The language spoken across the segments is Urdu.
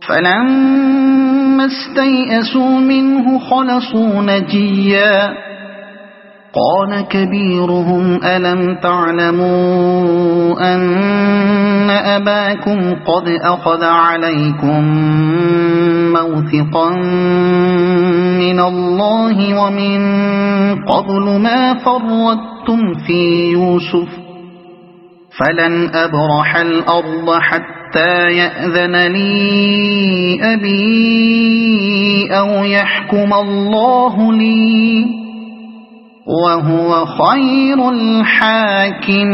فلما استيئسوا منه خلصوا نجيا قال كبيرهم ألم تعلموا أن أباكم قد أخذ عليكم موثقا من الله ومن قبل ما فرطتم في يوسف فلن أبرح الأرض حتى يأذن لي أبي أو يحكم الله لي وهو خير الحاكمين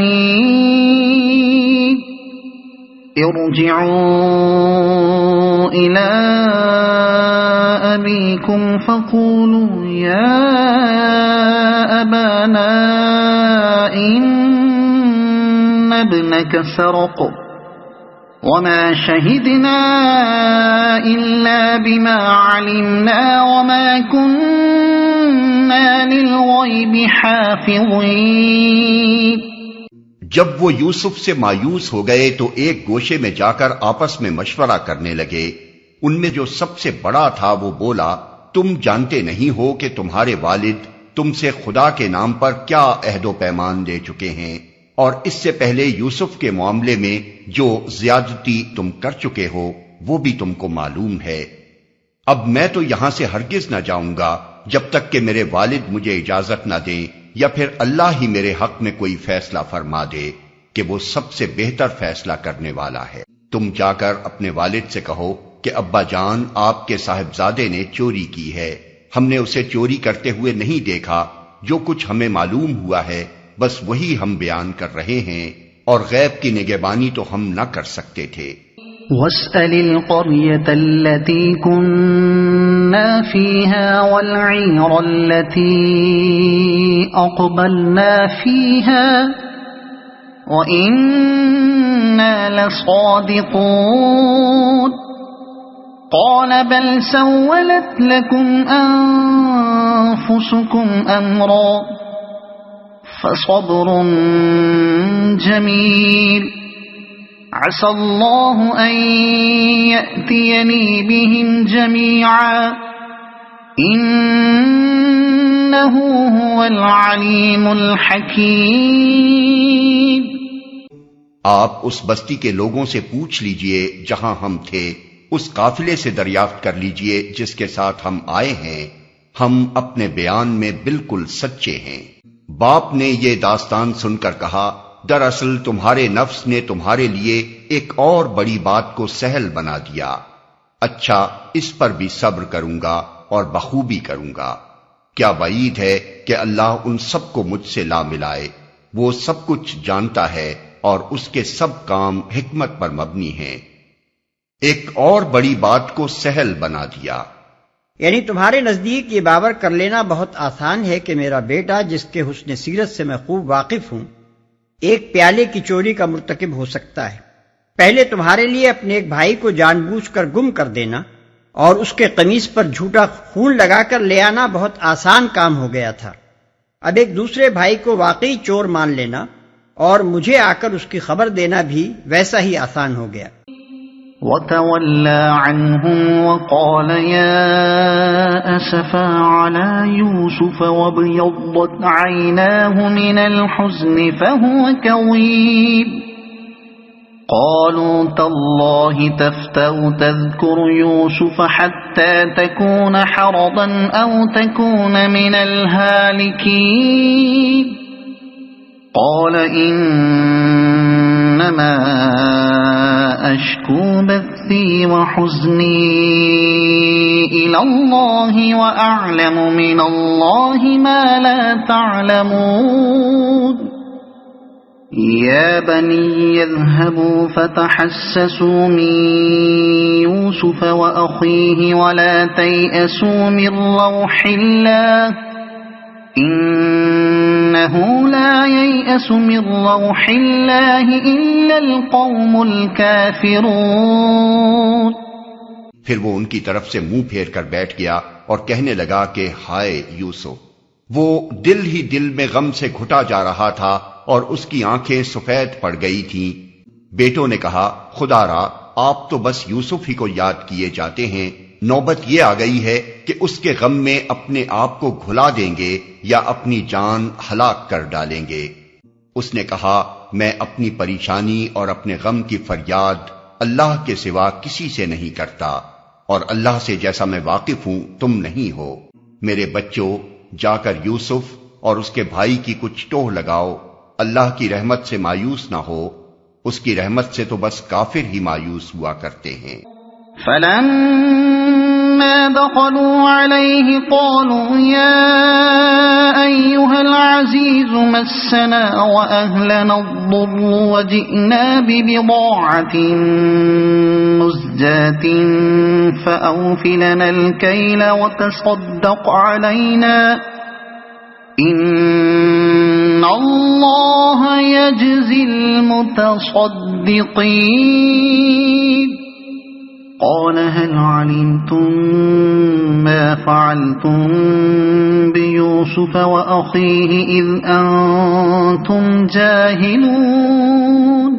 ارجعوا إلى أبيكم فقولوا يا أبانا إن ابنك سرق وما شهدنا إلا بما علمنا وما كنا للغيب حافظين. جب وہ یوسف سے مایوس ہو گئے تو ایک گوشے میں جا کر آپس میں مشورہ کرنے لگے. ان میں جو سب سے بڑا تھا وہ بولا، تم جانتے نہیں ہو کہ تمہارے والد تم سے خدا کے نام پر کیا عہد و پیمان لے چکے ہیں، اور اس سے پہلے یوسف کے معاملے میں جو زیادتی تم کر چکے ہو وہ بھی تم کو معلوم ہے. اب میں تو یہاں سے ہرگز نہ جاؤں گا جب تک کہ میرے والد مجھے اجازت نہ دیں، یا پھر اللہ ہی میرے حق میں کوئی فیصلہ فرما دے کہ وہ سب سے بہتر فیصلہ کرنے والا ہے. تم جا کر اپنے والد سے کہو کہ ابا جان آپ کے صاحبزادے نے چوری کی ہے، ہم نے اسے چوری کرتے ہوئے نہیں دیکھا، جو کچھ ہمیں معلوم ہوا ہے بس وہی ہم بیان کر رہے ہیں، اور غیب کی نگہبانی تو ہم نہ کر سکتے تھے. واسأل القرية التي كنا فيها والعير التي أقبلنا فيها وإنا لصادقون قال بل سولت لكم أنفسكم أمرا فصبر جميل عسى الله أن يأتيني بهم جميعا إنه هو العليم الحكيم. آپ اس بستی کے لوگوں سے پوچھ لیجئے جہاں ہم تھے، اس قافلے سے دریافت کر لیجئے جس کے ساتھ ہم آئے ہیں، ہم اپنے بیان میں بالکل سچے ہیں. باپ نے یہ داستان سن کر کہا، دراصل تمہارے نفس نے تمہارے لیے ایک اور بڑی بات کو سہل بنا دیا. اچھا، اس پر بھی صبر کروں گا اور بخوبی کروں گا. کیا وعید ہے کہ اللہ ان سب کو مجھ سے لا ملائے. وہ سب کچھ جانتا ہے اور اس کے سب کام حکمت پر مبنی ہیں. ایک اور بڑی بات کو سہل بنا دیا، یعنی تمہارے نزدیک یہ باور کر لینا بہت آسان ہے کہ میرا بیٹا، جس کے حسن سیرت سے میں خوب واقف ہوں، ایک پیالے کی چوری کا مرتکب ہو سکتا ہے. پہلے تمہارے لیے اپنے ایک بھائی کو جان بوجھ کر گم کر دینا اور اس کے قمیص پر جھوٹا خون لگا کر لے آنا بہت آسان کام ہو گیا تھا. اب ایک دوسرے بھائی کو واقعی چور مان لینا اور مجھے آ کر اس کی خبر دینا بھی ویسا ہی آسان ہو گیا. وَتَوَلَّى عَنْهُمْ وَقَالَ يَا أَسَفَا عَلَى يُوسُفَ وَابْيَضَّتْ عَيْنَاهُ مِنَ الْحُزْنِ فَهُوَ كَظِيمٌ قَالُوا تَاللَّهِ تَفْتَأُ تَذْكُرُ يُوسُفَ حَتَّى تَكُونَ حَرَضًا أَوْ تَكُونَ مِنَ الْهَالِكِينَ قَالَ إِنَّمَا أشكو بثي وحزني إلى الله وأعلم من الله ما لا تعلمون يا بني اذهبوا فتحسسوا من يوسف وأخيه ولا تيأسوا من روح الله إنه لا ييأس من روح الله إلا القوم الكافرون. پھر وہ ان کی طرف سے منہ پھیر کر بیٹھ گیا اور کہنے لگا کہ ہائے یوسف. وہ دل ہی دل میں غم سے گھٹا جا رہا تھا اور اس کی آنکھیں سفید پڑ گئی تھیں. بیٹوں نے کہا، خدا را آپ تو بس یوسف ہی کو یاد کیے جاتے ہیں، نوبت یہ آ گئی ہے کہ اس کے غم میں اپنے آپ کو گھلا دیں گے یا اپنی جان ہلاک کر ڈالیں گے۔ اس نے کہا میں اپنی پریشانی اور اپنے غم کی فریاد اللہ کے سوا کسی سے نہیں کرتا، اور اللہ سے جیسا میں واقف ہوں تم نہیں ہو۔ میرے بچوں، جا کر یوسف اور اس کے بھائی کی کچھ ٹوہ لگاؤ، اللہ کی رحمت سے مایوس نہ ہو، اس کی رحمت سے تو بس کافر ہی مایوس ہوا کرتے ہیں۔ فلما دخلوا عليه قالوا يا أيها العزيز مسنا وأهلنا الضر وجئنا ببضاعة مزجاة فأوف لنا الكيل وتصدق علينا إن الله يجزي المتصدقين قال هل علمتم ما فعلتم بيوسف وأخيه إذ أنتم جاهلون۔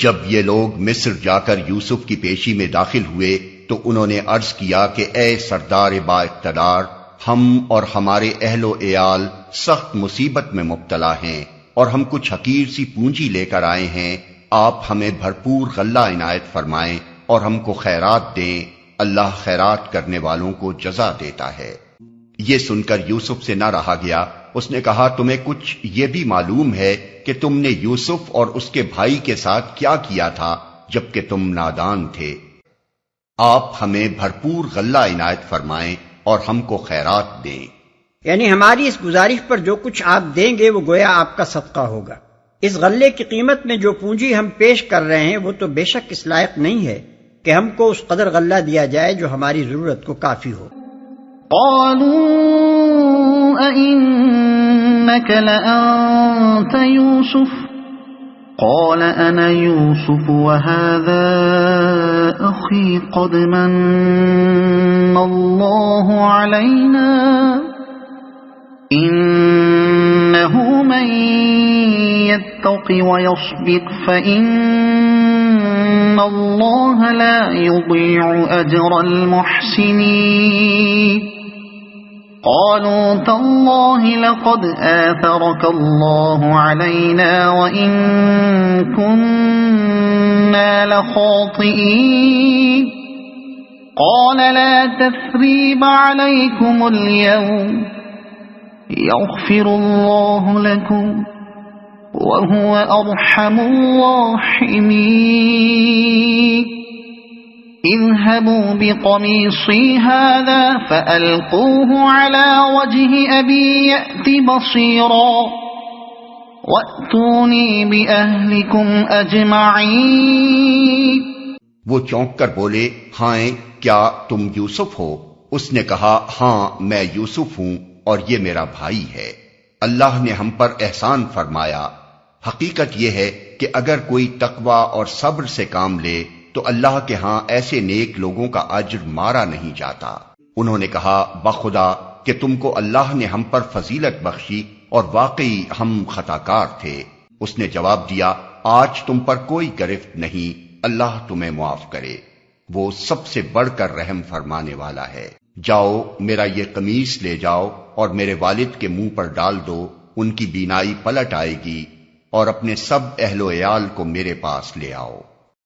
جب یہ لوگ مصر جا کر یوسف کی پیشی میں داخل ہوئے تو انہوں نے عرض کیا کہ اے سردار با اقتدار، ہم اور ہمارے اہل و عیال سخت مصیبت میں مبتلا ہیں اور ہم کچھ حقیر سی پونجی لے کر آئے ہیں، آپ ہمیں بھرپور غلہ عنایت فرمائیں اور ہم کو خیرات دیں، اللہ خیرات کرنے والوں کو جزا دیتا ہے۔ یہ سن کر یوسف سے نہ رہا گیا، اس نے کہا تمہیں کچھ یہ بھی معلوم ہے کہ تم نے یوسف اور اس کے بھائی کے ساتھ کیا کیا تھا جبکہ تم نادان تھے؟ آپ ہمیں بھرپور غلہ عنایت فرمائیں اور ہم کو خیرات دیں۔ یعنی ہماری اس گزارش پر جو کچھ آپ دیں گے وہ گویا آپ کا صدقہ ہوگا۔ اس غلے کی قیمت میں جو پونجی ہم پیش کر رہے ہیں وہ تو بے شک اس لائق نہیں ہے کہ ہم کو اس قدر غلہ دیا جائے جو ہماری ضرورت کو کافی ہو۔ قالوا أئنك لأنت يوسف قال أنا يوسف وهذا أخي قد من الله علينا إنه من يتق ويصبر فإن الله لا يضيع أجر المحسنين قالوا تالله لقد آثرك الله علينا وإن كنا لخاطئين قال لا تثريب عليكم اليوم يغفر الله لكم وهو أرحم الراحمين اذهبوا بقميصي هذا فألقوه على وجه أبي يأت بصيرا وأتوني بأهلكم أجمعين۔ وہ چونک کر بولے ہاں کیا تم یوسف ہو؟ اس نے کہا ہاں میں یوسف ہوں اور یہ میرا بھائی ہے، اللہ نے ہم پر احسان فرمایا۔ حقیقت یہ ہے کہ اگر کوئی تقوی اور صبر سے کام لے تو اللہ کے ہاں ایسے نیک لوگوں کا اجر مارا نہیں جاتا۔ انہوں نے کہا بخدا کہ تم کو اللہ نے ہم پر فضیلت بخشی اور واقعی ہم خطاکار تھے۔ اس نے جواب دیا آج تم پر کوئی گرفت نہیں، اللہ تمہیں معاف کرے، وہ سب سے بڑھ کر رحم فرمانے والا ہے۔ جاؤ میرا یہ قمیص لے جاؤ اور میرے والد کے منہ پر ڈال دو، ان کی بینائی پلٹ آئے گی، اور اپنے سب اہل و عیال کو میرے پاس لے آؤ۔